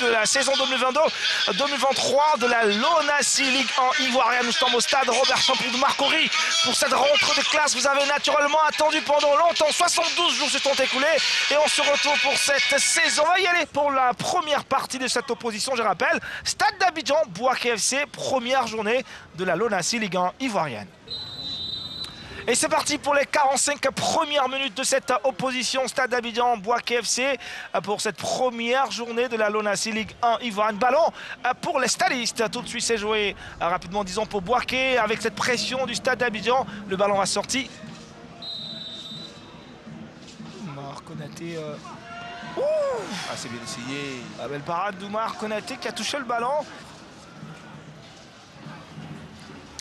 de la saison 2022-2023 de la LONASI Ligue 1 ivoirienne. Nous sommes au stade Robert Champoux de Marcory pour cette rentre de classe. Vous avez naturellement attendu pendant longtemps, 72 jours se sont écoulés et on se retrouve pour cette saison. On va y aller pour la première partie de cette opposition, je rappelle. Stade d'Abidjan, Bouaké FC, première journée de la LONASI Ligue 1 ivoirienne. Et c'est parti pour les 45 premières minutes de cette opposition Stade d'Abidjan, Bouaké FC pour cette première journée de la LONASI Ligue 1 ivoirienne. Ballon pour les stadistes. Tout de suite c'est joué rapidement, disons, pour Bouaké avec cette pression du Stade d'Abidjan. Le ballon a sorti. Oumar Konaté. Ah, c'est bien essayé. La belle parade d'Oumar Konaté qui a touché le ballon.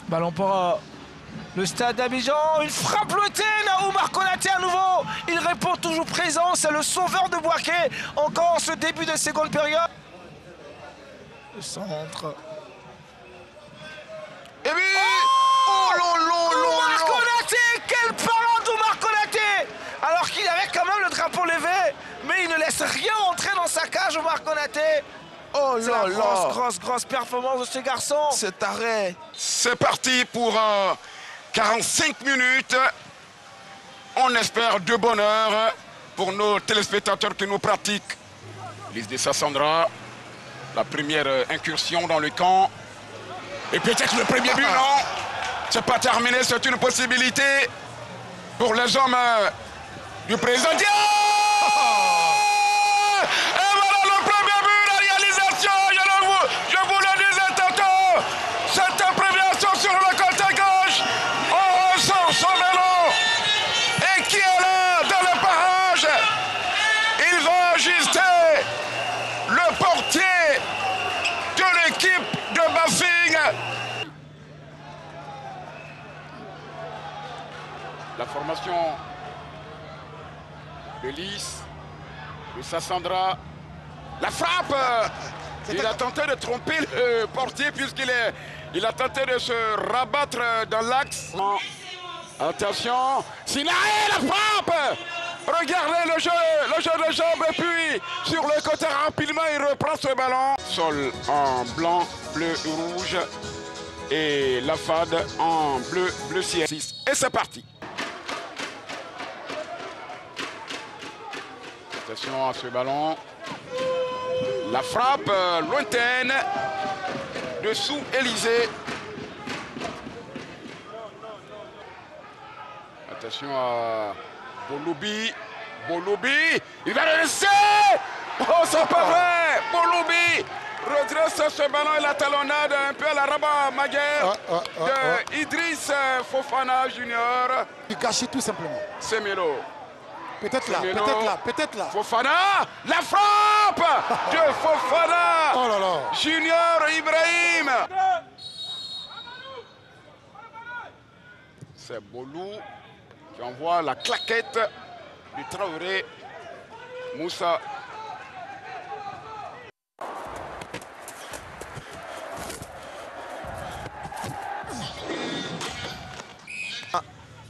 Ballon pour le Stade d'Abidjan, une frappe lointaine à Oumar Konaté à nouveau. Il répond toujours présent, c'est le sauveur de Bouaké. Encore en ce début de seconde période. Le centre. Et oui, Oumar Konaté, quelle parade d'Oumar Konaté. Alors qu'il avait quand même le drapeau levé, mais il ne laisse rien entrer dans sa cage, Oumar Konaté. oh C'est là la là, grosse performance de ce garçon. cet arrêt. C'est parti pour 45 minutes. On espère de bonheur pour nos téléspectateurs qui nous pratiquent. Lise de Sassandra, la première incursion dans le camp. Et peut-être le premier but, non? C'est pas terminé, c'est une possibilité pour les hommes du président. Je vous le disais tantôt, cette préviation sur le côté gauche, on ressent son vélo, et qui est là dans le barrage, il va ajuster le portier de l'équipe de Bafing. La formation de Lys, de Sassandra, la frappe. Il a tenté de tromper le portier puisqu'il a tenté de se rabattre dans l'axe. Attention, Sinaé, la frappe. Regardez le jeu de jambes et puis sur le côté rapidement il reprend ce ballon. Sol en blanc, bleu et rouge et la fade en bleu ciel. Et c'est parti. Attention à ce ballon. La frappe lointaine de Sou Élysée. Attention à Boloubi. Il va le laisser. Oh, c'est pas vrai. Boloubi redresse ce ballon et la talonnade un peu à la Rabat Maguire de Idriss Fofana Junior. Il gâchit tout simplement. C'est Melo. Peut-être là. Fofana, la frappe de Fofana. Oh là là. Junior Ibrahim. C'est Bolou qui envoie la claquette du Traoré. Moussa.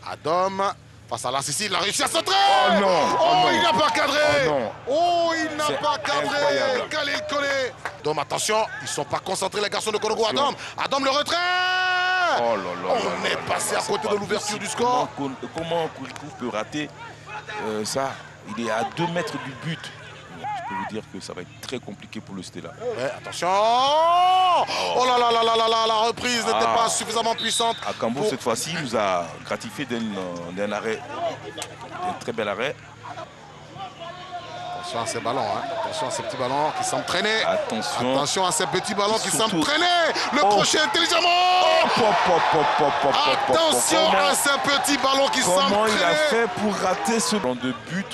Adam face à la Sicile, il a réussi à centrer. Oh non. Oh, il n'a pas cadré. Oh non. Oh, il n'a pas cadré. Incroyable. Khalil Koné. Donc attention, ils ne sont pas concentrés les garçons de Konogo. Adam le retrait. Oh là là. On est passé à côté de l'ouverture du score. Comment Koulikou peut rater ça? Il est à 2 mètres du but. Je peux vous dire que ça va être très compliqué pour le Stella. Ouais, attention. Oh là là là là là là, la reprise n'était pas suffisamment puissante. Akambo, cette fois-ci, nous a gratifié d'un arrêt, d'un très bel arrêt. Attention à ces ballons, hein. Attention à ces petits ballons qui semblent traîner. Attention à ces petits ballons qui surtout... semblent traîner. Le crochet intelligemment. Attention à ces petits ballons qui semblent traîner. Comment il a fait pour rater ce ballon de but?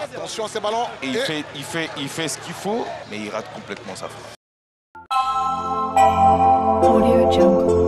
Attention à ces ballons. Et il fait ce qu'il faut, mais il rate complètement sa frappe. Audio Jungle.